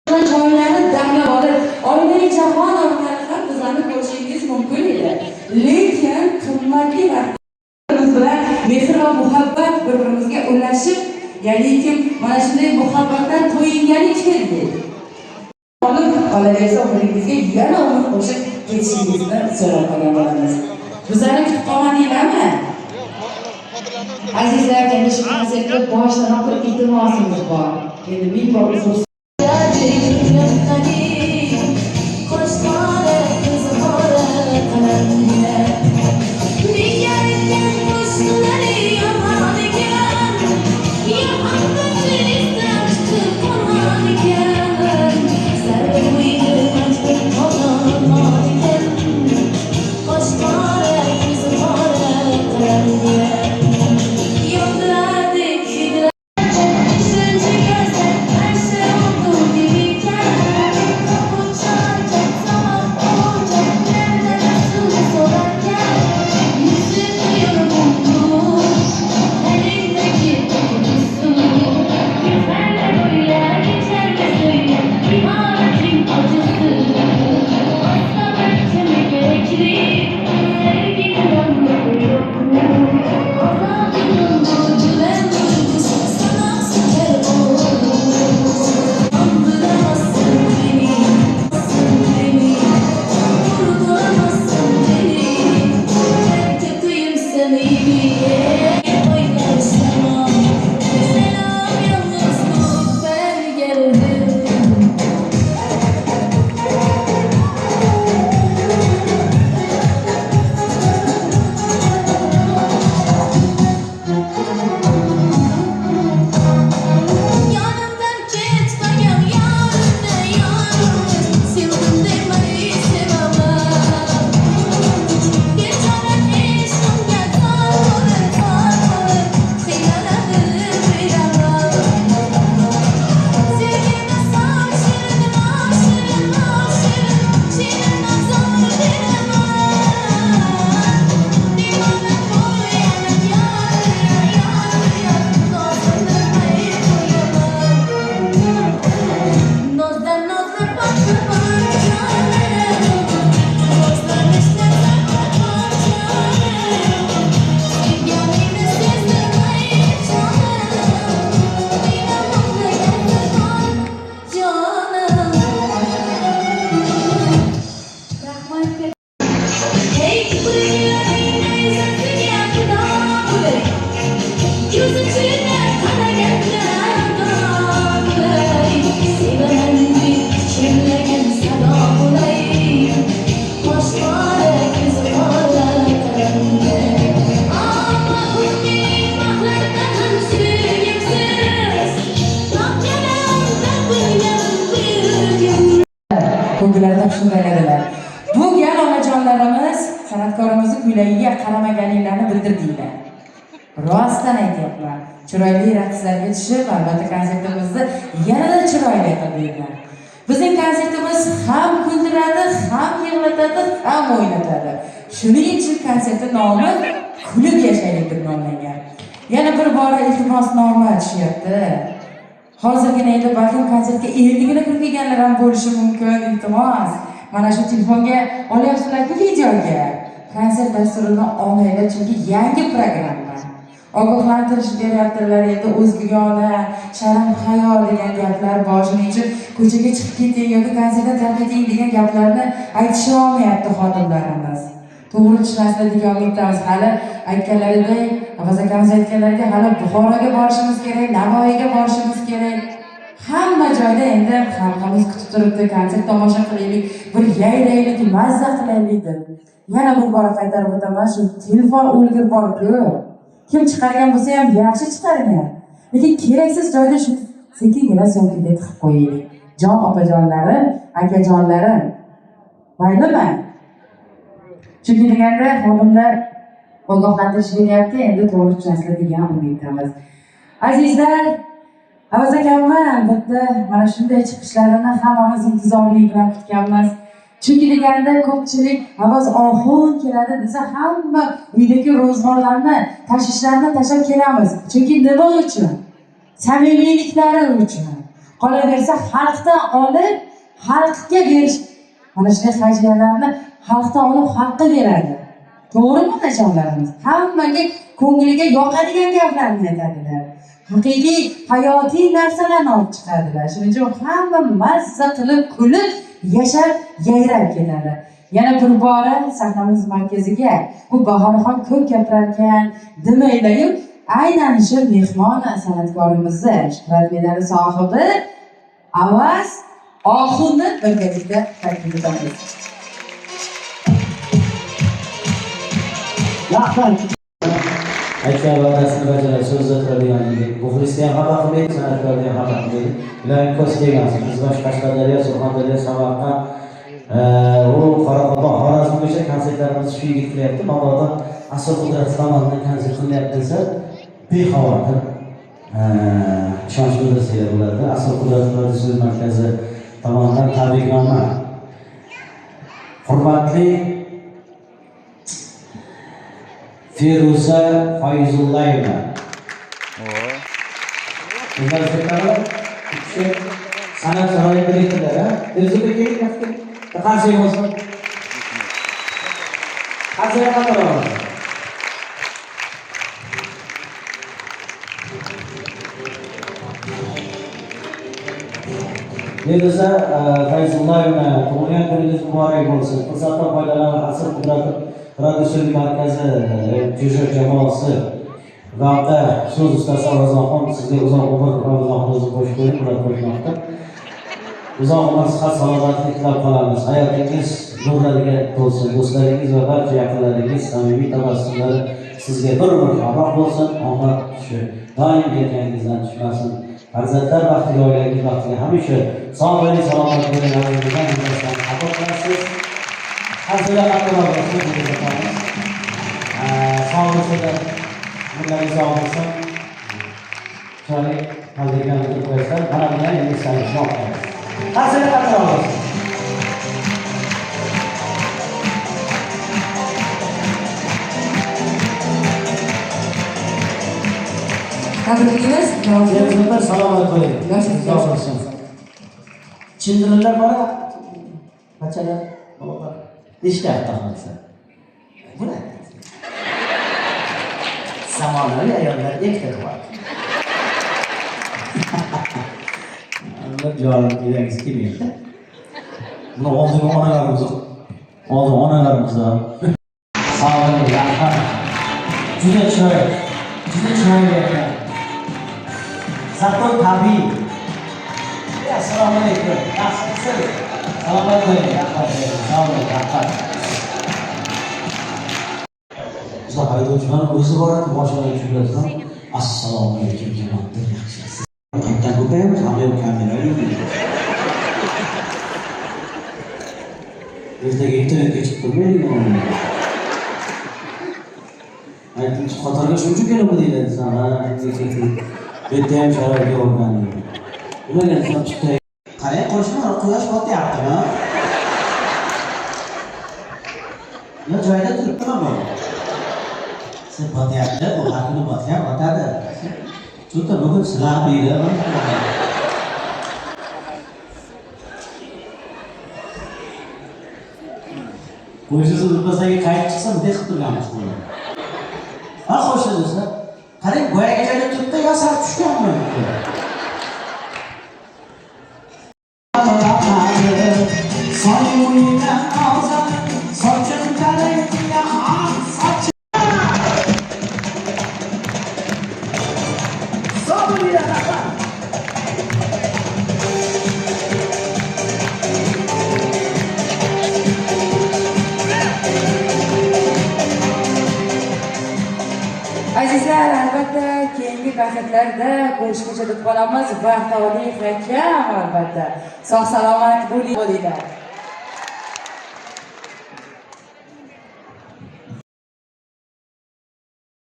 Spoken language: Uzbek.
joylarni damlab olib, oilaviy jahon orqali ham bizlarni ko'rishingiz mumkin edi. Lekin qimmatli vaqtimiz bilan mehr va muhabbat bir-birimizga ulashib, ya'ni kim mana shunday muhabbatdan to'yingani keldi. Olib qolaversa umringizga yana umr qo'shib ketishingizni so'rab qolgan bo'lamiz. Bizlarni kutib qolmadinglarmi? Azizlar, endi shu konsertga boshidan bir iltimosimiz bor. Endi ming bor uzr ko'ngillarida shunday edilar. Bu gal onajonlarimiz san'atkorimizni kuylagiga qaramaganinglarni bildirdinglar. Rostdan aytyapman. Chiroyli raqslarga tushib, albatta konsertimizni yanada chiroyli qildilar. Bizning konsertimiz ham kuldiradi, ham yig'latadi, ham o'ynatadi. Shuning uchun konsertning nomi Kulib yashaylik deb nomlangan. Yana bir bora iltimosnoma tushyapti. Hozirgina endi balkim konsertga 50 gina kirib kelganlar ham bo'lishi mumkin, iltimos. Mana shu telefonga olyapsizlar-ku videoga. Konsert dasturini olinglar chunki yangi programma. Ogohlantirish beryaptilar, endi o'zbegona, sharm hayol degan gaplar bor. Shuning uchun ko'chaga chiqib keting yoki konsertda tarqating degan gaplarni aytisha olmayapti xodimlarimiz. To'g'ri tushunasizlar umidamiz. Hali aytganlaridek, Avaz akamiz aytganlarga hali Buxoroga borishimiz kerak, Navoiyga borishimiz kerak. Hamma joyda endi xalqimiz kutib turibdi, konsert tomosha qilaylik, bir yayraylik, mazza qilaylik deb. Yana bir bora qaytarib o'taman, shu telefon o'lgir bor-ku. Kim chiqargan bo'lsa ham yaxshi chiqargan. Lekin keraksiz joyda shu sekingina so'ngida tiqib qo'yaylik. Jon opajonlarim, akajonlarim. Maylimi? Chunki deganda xodimlar ogohlantirish beryapti, endi to'g'ri tushunasizlar degan umiddamiz. Azizlar, Avaz akamni albatta mana shunday chiqishlarini hammamiz intizorlik bilan kutganmiz. Chunki deganda ko'pchilik Avaz oxun keladi desa hamma uydagi ro'zg'orlarni, tashvishlarni tashlab kelamiz. Chunki nima uchun? Samimiyliklari uchun. Qolaversa xalqdan olib, xalqqa berish. Mana shunday hajiylarni xalqdan olib xalqqa beradi. To'g'rimi onajonlarimiz? Hammaga ko'ngliga yoqadigan gaplarni aytadilar. Haqiqiy hayotiy narsalarni olib chiqadilar. Shuning uchun hamma mazza qilib, kulib, yashab, yayrab ketadi. Yana bir bora sahnamiz markaziga bu Bahorxon ko'p gapirarkan, demaylayib, aynan shu mehmon san'atkorimizni Shuhrat medali sohibi Avaz Oxunni birgalikda taklif etamiz. Aytgan va'dasini bajaradi, so'zda turadigan yigit. Muxlisni ham xabar qilmaydi, san'atkorni ham xabar qilmaydi. Ularning ko'z kelgansiz. Biz Qashqadaryo, Surxondaryo, Samarqand, u Qoraqalpoq, Xorazm bo'yicha konsertlarimiz shu yigit qilyapti. Mabodo Asr Qudrat tomonidan konsert qilyapti desa, bexavotir ishonch bildirsanglar bo'ladi. Asr Qudrat prodyuser markazi tomonidan tabriknoma. Hurmatli Feruza Fayzullayeva. Bunlar sekarang sangat sahaja berita dah. Feruza begini pasti. Terkasih masuk. Kasih apa orang? Feruza Fayzullayeva, tug'ilgan kuningiz muborak bo'lsin. Fursatdan foydalanib Asr Qudrat prodyuser markazi Jo'ja jamoasi va so'z ustasi Avazxon sizga uzoq umr Avazxonni qo'shib qo'ying, ular qo'shmoqda. Uzoq umr, sihat, salomatlik tilab qolamiz. Hayotingiz nurlarga to'lsin. Do'stlaringiz va barcha yaqinlaringiz samimiy tabassumlari sizga bir hamroh bo'lsin. Omad shu doim yelkangizdan tushmasin. Farzandlar baxtiga, oilangiz baxtiga hamisha sog'lik, salomat bo'lishingizni qabul qilasiz. Hazırlar arkadaşlar, sağ olasın, bunları sağ olasın. Şöyle hazırlıklarını koyarsan, bana bunları en iyi sayısını okuyalım. Hazırlar arkadaşlar. Tabrikimiz, Cevizimler salamat koyun. Sağ olasın. Çindirirler bana, kaçalar, babalar. İşte yaptığımızda. Bu ne? Zamanları ayarlar ektir var. Allah cevabını bileğiniz kimiydi? Bunu olduğunu onalarımızda. Sağ olun, yakar. Cüde çöy yakar. Zaten tabi. Ya selamünaleyküm. Nasılsın? Selamat yakar. Sağ olun, yakar. Bizda haydovchilar o'zi boradi, boshqalarga tushiradigan assalomu alaykum janob yaxshisiz. Qayerdan ko'payamiz, hamma kamera yo'q. Ertaga internetga chiqib turmaydi. Aytdim, Qatarga shuncha keladimi deyiladi sana. Bu yerda ham sharoit yo'qman. Ularga ham chiqdi. Qarang, qo'shni quyosh botyaptimi? Ya joyda turibdimi bu? Batyapti, bu haqini botadi. Chunki bugun sizlar deydi. Qo'shinsiz o'tmasaga qaytib chiqsa, bunday qilib turganmiz buni. Ha, qo'shinsiz. Qarang, boyaga joyda turibdi, yo sal tushganmi? Azizlar, albatta keyingi konsertlarda ko'rishguncha deb qolamiz. Vaqt olib, hakam albatta. Sog' salomat bo'linglar.